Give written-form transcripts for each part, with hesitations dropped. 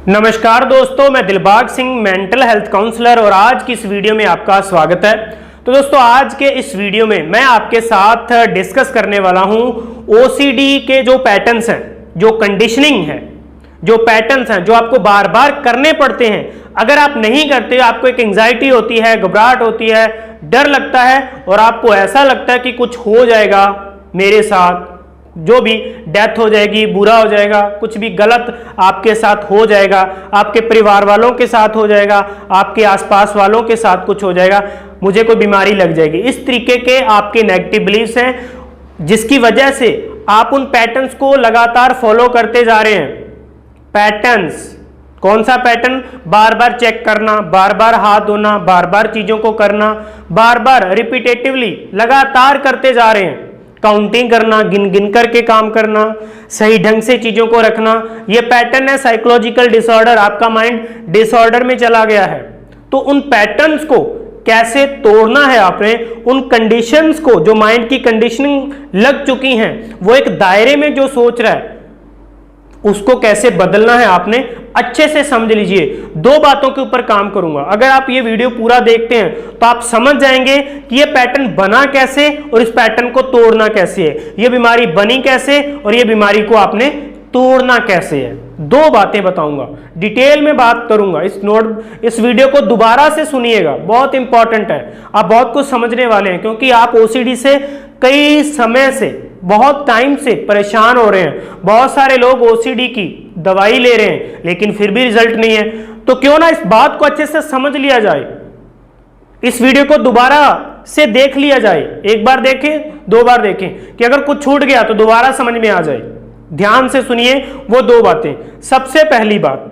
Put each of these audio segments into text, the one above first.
नमस्कार दोस्तों, मैं Dilbag Singh mental health counsellor और आज की इस वीडियो में आपका स्वागत है। तो दोस्तों, आज के इस वीडियो में मैं आपके साथ डिस्कस करने वाला हूं ओसीडी के जो पैटर्न्स हैं, जो कंडीशनिंग है, जो पैटर्न्स हैं जो आपको बार बार करने पड़ते हैं। अगर आप नहीं करते, आपको एक एंजाइटी होती है, घबराहट होती है, डर लगता है और आपको ऐसा लगता है कि कुछ हो जाएगा मेरे साथ, जो भी डेथ हो जाएगी, बुरा हो जाएगा, कुछ भी गलत आपके साथ हो जाएगा, आपके परिवार वालों के साथ हो जाएगा, आपके आसपास वालों के साथ कुछ हो जाएगा, मुझे कोई बीमारी लग जाएगी, इस तरीके के आपके नेगेटिव बिलीफ्स हैं जिसकी वजह से आप उन पैटर्न्स को लगातार फॉलो करते जा रहे हैं। पैटर्न्स, कौन सा पैटर्न? बार बार चेक करना, बार बार हाथ धोना, बार बार चीजों को करना, बार बार रिपीटेटिवली लगातार करते जा रहे हैं। काउंटिंग करना, गिन गिन करके काम करना, सही ढंग से चीजों को रखना, यह पैटर्न है साइकोलॉजिकल डिसऑर्डर। आपका माइंड डिसऑर्डर में चला गया है। तो उन पैटर्न्स को कैसे तोड़ना है आपने, उन कंडीशंस को जो माइंड की कंडीशनिंग लग चुकी हैं, वो एक दायरे में जो सोच रहा है उसको कैसे बदलना है आपने अच्छे से समझ लीजिए। दो बातों के ऊपर काम करूंगा। अगर आप ये वीडियो पूरा देखते हैं तो आप समझ जाएंगे कि ये पैटर्न बना कैसे और इस पैटर्न को तोड़ना कैसे है, ये बीमारी बनी कैसे और ये बीमारी को आपने तोड़ना कैसे है। दो बातें बताऊंगा, डिटेल में बात करूंगा। इस वीडियो को दोबारा से सुनिएगा, बहुत इंपॉर्टेंट है। आप बहुत कुछ समझने वाले हैं क्योंकि आप ओसीडी से कई समय से, बहुत टाइम से परेशान हो रहे हैं। बहुत सारे लोग ओसीडी की दवाई ले रहे हैं लेकिन फिर भी रिजल्ट नहीं है। तो क्यों ना इस बात को अच्छे से समझ लिया जाए, इस वीडियो को दोबारा से देख लिया जाए। एक बार देखें, दो बार देखें कि अगर कुछ छूट गया तो दोबारा समझ में आ जाए। ध्यान से सुनिए वो दो बातें। सबसे पहली बात,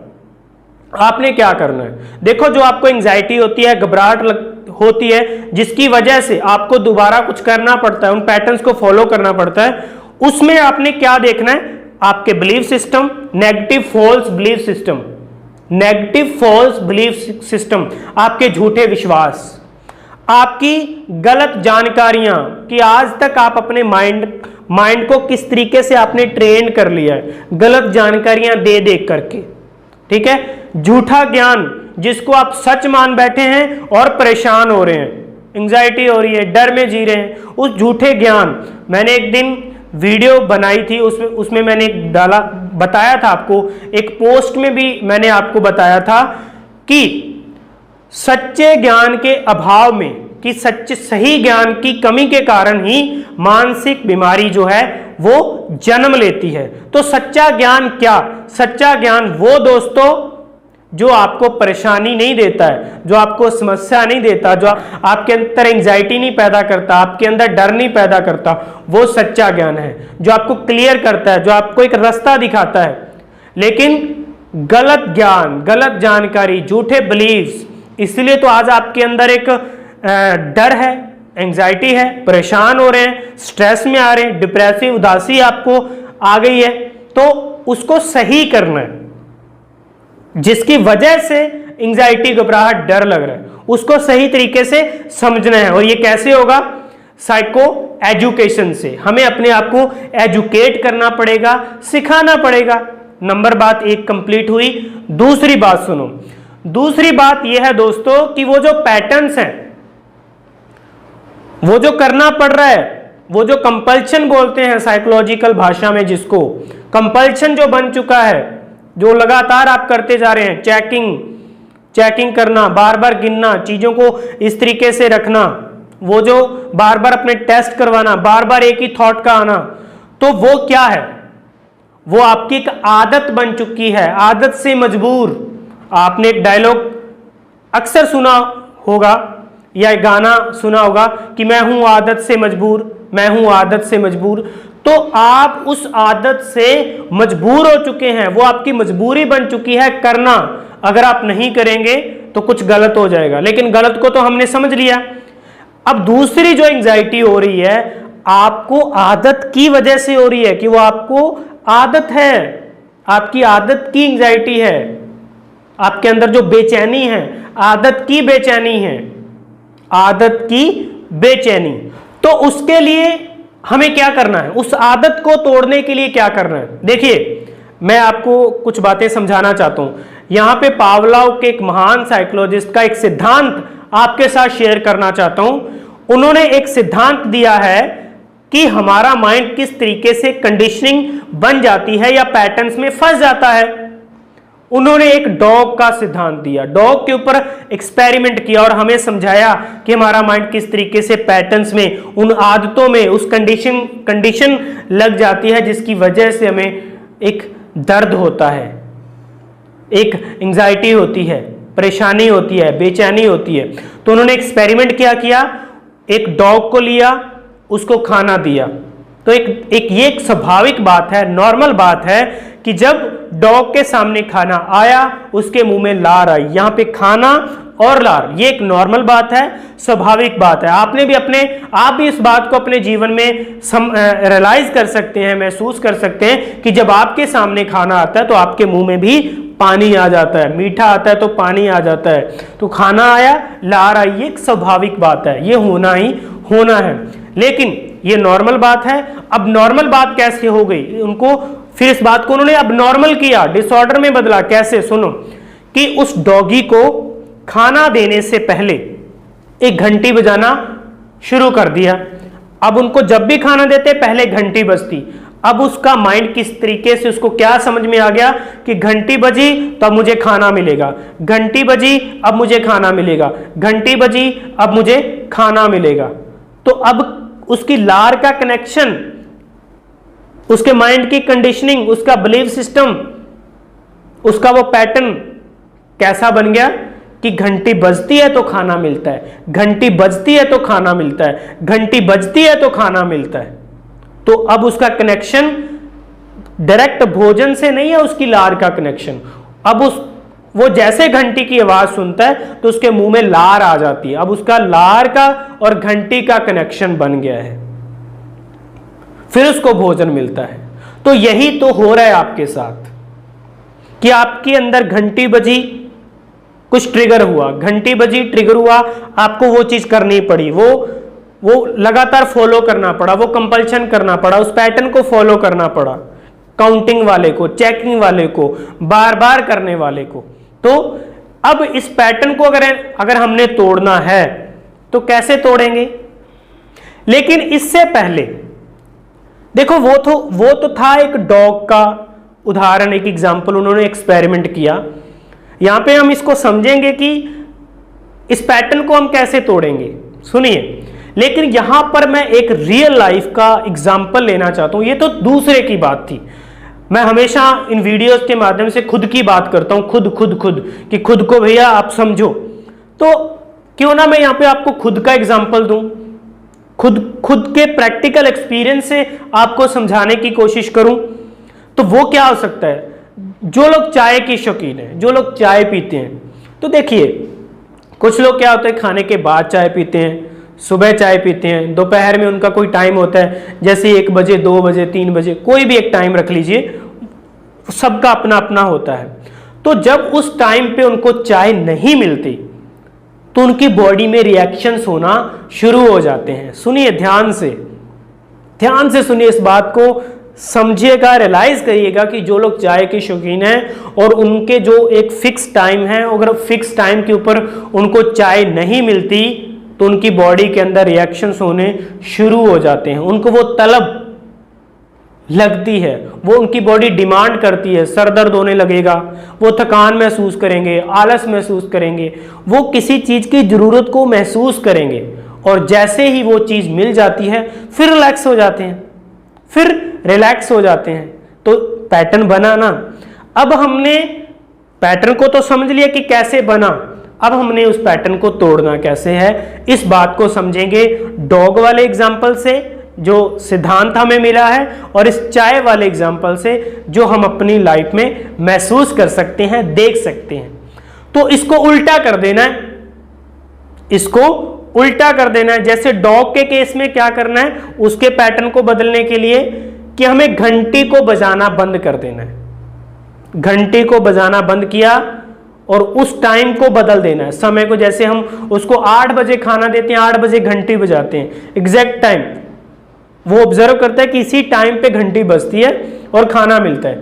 आपने क्या करना है, देखो जो आपको एंजाइटी होती है, घबराहट होती है, जिसकी वजह से आपको दोबारा कुछ करना पड़ता है, उन पैटर्न्स को फॉलो करना पड़ता है, उसमें आपने क्या देखना है? आपके belief system, negative false belief system, negative false belief system, आपके झूठे विश्वास, आपकी गलत जानकारियां कि आज तक आप अपने माइंड को किस तरीके से आपने ट्रेन कर लिया है, गलत जानकारियां दे दे करके, ठीक है। झूठा ज्ञान जिसको आप सच मान बैठे हैं और परेशान हो रहे हैं, एंजाइटी हो रही है, डर में जी रहे हैं, उस झूठे ज्ञान। मैंने एक दिन वीडियो बनाई थी, उसमें मैंने डाला, बताया था आपको, एक पोस्ट में भी मैंने आपको बताया था कि सच्चे ज्ञान के अभाव में, कि सही ज्ञान की कमी के कारण ही मानसिक बीमारी जो है वो जन्म लेती है। तो सच्चा ज्ञान क्या? सच्चा ज्ञान वो दोस्तों जो आपको परेशानी नहीं देता है, जो आपको समस्या नहीं देता, जो आपके अंदर एंजाइटी नहीं पैदा करता, आपके अंदर डर नहीं पैदा करता, वो सच्चा ज्ञान है। जो आपको क्लियर करता है, जो आपको एक रास्ता दिखाता है। लेकिन गलत ज्ञान, गलत जानकारी, झूठे बिलीव्स, इसलिए तो आज आपके अंदर एक डर है, एंजाइटी है, परेशान हो रहे हैं, स्ट्रेस में आ रहे हैं, डिप्रेसिव उदासी आपको आ गई है। तो उसको सही करना है, जिसकी वजह से एंजाइटी, घबराहट, डर लग रहा है, उसको सही तरीके से समझना है। और ये कैसे होगा? साइको एजुकेशन से। हमें अपने आप को एजुकेट करना पड़ेगा, सिखाना पड़ेगा। नंबर बात एक कंप्लीट हुई। दूसरी बात सुनो, दूसरी बात यह है दोस्तों कि वो जो पैटर्न्स हैं, वो जो करना पड़ रहा है, वो जो कंपल्शन बोलते हैं साइकोलॉजिकल भाषा में, जिसको कंपल्शन जो बन चुका है, जो लगातार आप करते जा रहे हैं, चेकिंग करना, बार बार गिनना, चीजों को इस तरीके से रखना, वो जो बार बार अपने टेस्ट करवाना, बार बार एक ही थॉट का आना, तो वो क्या है? वो आपकी एक आदत बन चुकी है, आदत से मजबूर। आपने एक डायलॉग अक्सर सुना होगा या एक गाना सुना होगा कि मैं हूं आदत से मजबूर, मैं हूं आदत से मजबूर। तो आप उस आदत से मजबूर हो चुके हैं, वो आपकी मजबूरी बन चुकी है करना। अगर आप नहीं करेंगे तो कुछ गलत हो जाएगा, लेकिन गलत को तो हमने समझ लिया। अब दूसरी जो एंजाइटी हो रही है, आपको आदत की वजह से हो रही है, कि वो आपको आदत है, आपकी आदत की एंजाइटी है, आपके अंदर जो बेचैनी है, आदत की बेचैनी है, आदत की बेचैनी। तो उसके लिए हमें क्या करना है? उस आदत को तोड़ने के लिए क्या करना है? देखिए, मैं आपको कुछ बातें समझाना चाहता हूं। यहां पे पावलोव के एक महान साइकोलॉजिस्ट का एक सिद्धांत आपके साथ शेयर करना चाहता हूं। उन्होंने एक सिद्धांत दिया है कि हमारा माइंड किस तरीके से कंडीशनिंग बन जाती है या पैटर्न्स में फंस जाता है। उन्होंने एक डॉग का सिद्धांत दिया, डॉग के ऊपर एक्सपेरिमेंट किया और हमें समझाया कि हमारा माइंड किस तरीके से पैटर्न्स में, उन आदतों में, उस कंडीशन लग जाती है जिसकी वजह से हमें एक दर्द होता है, एक एंजाइटी होती है, परेशानी होती है, बेचैनी होती है। तो उन्होंने एक्सपेरिमेंट क्या किया, एक डॉग को लिया, उसको खाना दिया। तो ये एक स्वाभाविक बात है, नॉर्मल बात है कि जब डॉग के सामने खाना आया उसके मुंह में लार आई। यहां पे खाना और लार, ये एक नॉर्मल बात है, स्वाभाविक बात है। आप भी इस बात को अपने जीवन में रियलाइज कर सकते हैं, महसूस कर सकते हैं कि जब आपके सामने खाना आता है तो आपके मुंह में भी पानी आ जाता है, मीठा आता है तो पानी आ जाता है। तो खाना आया, लार आई, ये एक स्वाभाविक बात है, ये होना ही होना है। लेकिन ये नॉर्मल बात है। अब नॉर्मल बात कैसे हो गई, उनको फिर इस बात को उन्होंने अब नॉर्मल किया, डिसऑर्डर में बदला। कैसे, सुनो, कि उस डॉगी को खाना देने से पहले एक घंटी बजाना शुरू कर दिया। अब उनको जब भी खाना देते पहले घंटी बजती। अब उसका माइंड किस तरीके से, उसको क्या समझ में आ गया कि घंटी बजी तो अब मुझे खाना मिलेगा, घंटी बजी अब मुझे खाना मिलेगा, घंटी बजी अब मुझे खाना मिलेगा। तो अब उसकी लार का कनेक्शन, उसके माइंड की कंडीशनिंग, उसका बिलीफ सिस्टम, उसका वो पैटर्न कैसा बन गया कि घंटी बजती है तो खाना मिलता है, घंटी बजती है तो खाना मिलता है, घंटी बजती है तो खाना मिलता है। तो अब उसका कनेक्शन डायरेक्ट भोजन से नहीं है, उसकी लार का कनेक्शन। अब वो जैसे घंटी की आवाज सुनता है तो उसके मुंह में लार आ जाती है। अब उसका लार का और घंटी का कनेक्शन बन गया है, फिर उसको भोजन मिलता है। तो यही तो हो रहा है आपके साथ कि आपके अंदर घंटी बजी, कुछ ट्रिगर हुआ, घंटी बजी, ट्रिगर हुआ, आपको वो चीज करनी पड़ी, वो लगातार फॉलो करना पड़ा, वो कंपल्शन करना पड़ा, उस पैटर्न को फॉलो करना पड़ा, काउंटिंग वाले को, चेकिंग वाले को, बार बार करने वाले को। तो अब इस पैटर्न को अगर हमने तोड़ना है तो कैसे तोड़ेंगे? लेकिन इससे पहले देखो, वो तो था एक डॉग का उदाहरण, एक एग्जाम्पल, उन्होंने एक्सपेरिमेंट किया। यहां पे हम इसको समझेंगे कि इस पैटर्न को हम कैसे तोड़ेंगे, सुनिए। लेकिन यहां पर मैं एक रियल लाइफ का एग्जाम्पल लेना चाहता हूं। ये तो दूसरे की बात थी, मैं हमेशा इन वीडियोस के माध्यम से खुद की बात करता हूं, खुद कि खुद को भैया आप समझो। तो क्यों ना मैं यहां पे आपको खुद का एग्जाम्पल दूं, खुद के प्रैक्टिकल एक्सपीरियंस से आपको समझाने की कोशिश करूं। तो वो क्या हो सकता है, जो लोग चाय की शौकीन है, जो लोग चाय पीते हैं, तो देखिए कुछ लोग क्या होता है खाने के बाद चाय पीते हैं, सुबह चाय पीते हैं, दोपहर में उनका कोई टाइम होता है, जैसे 1 बजे, 2 बजे, 3 बजे, कोई भी एक टाइम रख लीजिए, सबका अपना अपना होता है। तो जब उस टाइम पे उनको चाय नहीं मिलती तो उनकी बॉडी में रिएक्शंस होना शुरू हो जाते हैं। सुनिए, ध्यान से सुनिए, इस बात को समझिएगा, रियलाइज करिएगा कि जो लोग चाय के शौकीन हैं और उनके जो एक फिक्स टाइम है, अगर फिक्स टाइम के ऊपर उनको चाय नहीं मिलती तो उनकी बॉडी के अंदर रिएक्शंस होने शुरू हो जाते हैं, उनको वो तलब लगती है, वो उनकी बॉडी डिमांड करती है, सर दर्द होने लगेगा, वो थकान महसूस करेंगे, आलस महसूस करेंगे, वो किसी चीज की जरूरत को महसूस करेंगे। और जैसे ही वो चीज मिल जाती है फिर रिलैक्स हो जाते हैं, तो पैटर्न बना ना। अब हमने पैटर्न को तो समझ लिया कि कैसे बना, अब हमने उस पैटर्न को तोड़ना कैसे है, इस बात को समझेंगे डॉग वाले एग्जाम्पल से जो सिद्धांत हमें मिला है, और इस चाय वाले एग्जाम्पल से जो हम अपनी लाइफ में महसूस कर सकते हैं, देख सकते हैं। तो इसको उल्टा कर देना है, जैसे डॉग के केस में क्या करना है, उसके पैटर्न को बदलने के लिए कि हमें घंटी को बजाना बंद कर देना है। घंटी को बजाना बंद किया और उस टाइम को बदल देना है, समय को। जैसे हम उसको 8 बजे खाना देते हैं, 8 बजे घंटी बजाते हैं, एग्जैक्ट टाइम वो ऑब्जर्व करता है कि इसी टाइम पे घंटी बजती है और खाना मिलता है।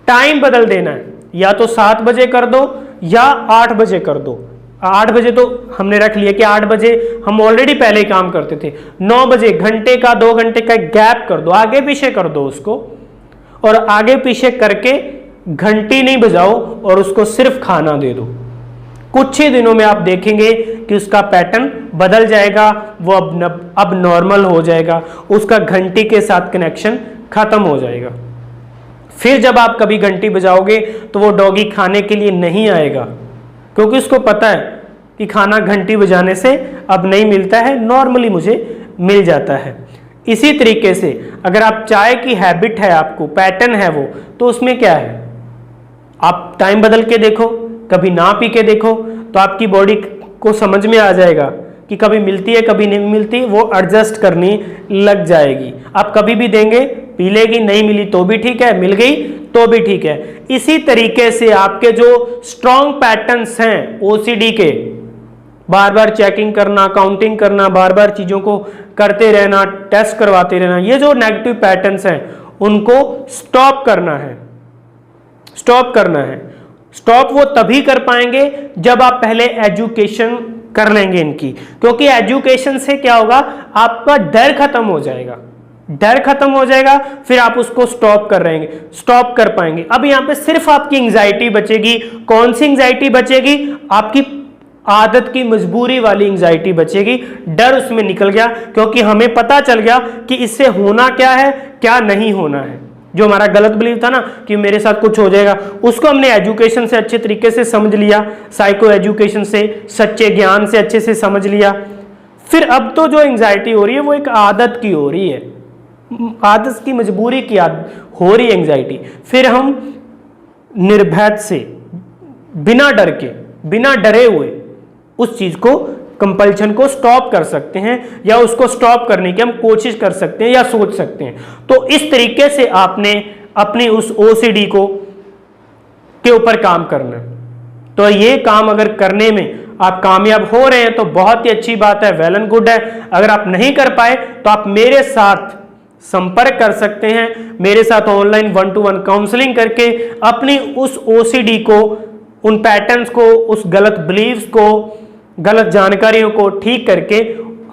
टाइम बदल देना है, या तो 7 बजे कर दो या 8 बजे कर दो। 8 बजे तो हमने रख लिया कि 8 बजे हम ऑलरेडी पहले ही काम करते थे। 9 बजे घंटे का 2 घंटे का गैप कर दो, आगे पीछे कर दो उसको, और आगे पीछे करके घंटी नहीं बजाओ और उसको सिर्फ खाना दे दो। कुछ ही दिनों में आप देखेंगे कि उसका पैटर्न बदल जाएगा, वो अब नॉर्मल हो जाएगा, उसका घंटी के साथ कनेक्शन खत्म हो जाएगा। फिर जब आप कभी घंटी बजाओगे तो वो डॉगी खाने के लिए नहीं आएगा, क्योंकि उसको पता है कि खाना घंटी बजाने से अब नहीं मिलता है, नॉर्मली मुझे मिल जाता है। इसी तरीके से अगर आप चाय की हैबिट है, आपको पैटर्न है वो, तो उसमें क्या है, आप टाइम बदल के देखो, कभी ना पी के देखो, तो आपकी बॉडी को समझ में आ जाएगा कि कभी मिलती है कभी नहीं मिलती, वो एडजस्ट करनी लग जाएगी। आप कभी भी देंगे पी लेगी, नहीं मिली तो भी ठीक है, मिल गई तो भी ठीक है। इसी तरीके से आपके जो स्ट्रॉन्ग पैटर्न्स हैं ओसीडी के, बार बार चेकिंग करना, काउंटिंग करना, बार बार चीजों को करते रहना, टेस्ट करवाते रहना, ये जो नेगेटिव पैटर्न्स हैं उनको स्टॉप करना है। स्टॉप करना है। स्टॉप वो तभी कर पाएंगे जब आप पहले एजुकेशन कर लेंगे इनकी, क्योंकि एजुकेशन से क्या होगा, आपका डर खत्म हो जाएगा। डर खत्म हो जाएगा, फिर आप उसको स्टॉप कर पाएंगे। अब यहां पे सिर्फ आपकी एंजाइटी बचेगी। कौन सी एंजाइटी बचेगी? आपकी आदत की मजबूरी वाली एंजाइटी बचेगी। डर उसमें निकल गया, क्योंकि हमें पता चल गया कि इससे होना क्या है, क्या नहीं होना है। जो हमारा गलत बिलीव था ना कि मेरे साथ कुछ हो जाएगा, उसको हमने एजुकेशन से अच्छे तरीके से समझ लिया, साइको एजुकेशन से, सच्चे ज्ञान से अच्छे से समझ लिया। फिर अब तो जो एंजाइटी हो रही है वो एक आदत की हो रही है, आदत की मजबूरी की आदत हो रही है एंजाइटी। फिर हम निर्भय से, बिना डर के, बिना डरे हुए उस चीज को, कंपल्शन को स्टॉप कर सकते हैं, या उसको स्टॉप करने की हम कोशिश कर सकते हैं या सोच सकते हैं। तो इस तरीके से आपने अपनी उस ओसीडी को के ऊपर काम करना है। तो ये काम अगर करने में आप कामयाब हो रहे हैं तो बहुत ही अच्छी बात है, वेल एंड गुड है। अगर आप नहीं कर पाए तो आप मेरे साथ संपर्क कर सकते हैं, मेरे साथ ऑनलाइन 1-to-1 काउंसलिंग करके अपनी उस ओसीडी को, उन पैटर्न्स को, उस गलत बिलीव्स को, गलत जानकारियों को ठीक करके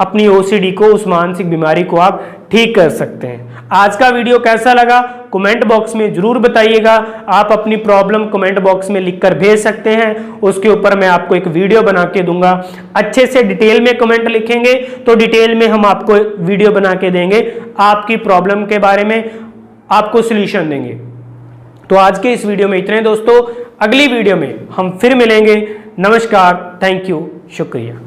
अपनी ओसीडी को, उस मानसिक बीमारी को आप ठीक कर सकते हैं। आज का वीडियो कैसा लगा कमेंट बॉक्स में जरूर बताइएगा। आप अपनी प्रॉब्लम कमेंट बॉक्स में लिखकर भेज सकते हैं, उसके ऊपर मैं आपको एक वीडियो बना के दूंगा। अच्छे से डिटेल में कमेंट लिखेंगे तो डिटेल में हम आपको वीडियो बना के देंगे, आपकी प्रॉब्लम के बारे में आपको सोल्यूशन देंगे। तो आज के इस वीडियो में इतने ही दोस्तों, अगली वीडियो में हम फिर मिलेंगे। नमस्कार, थैंक यू, शुक्रिया।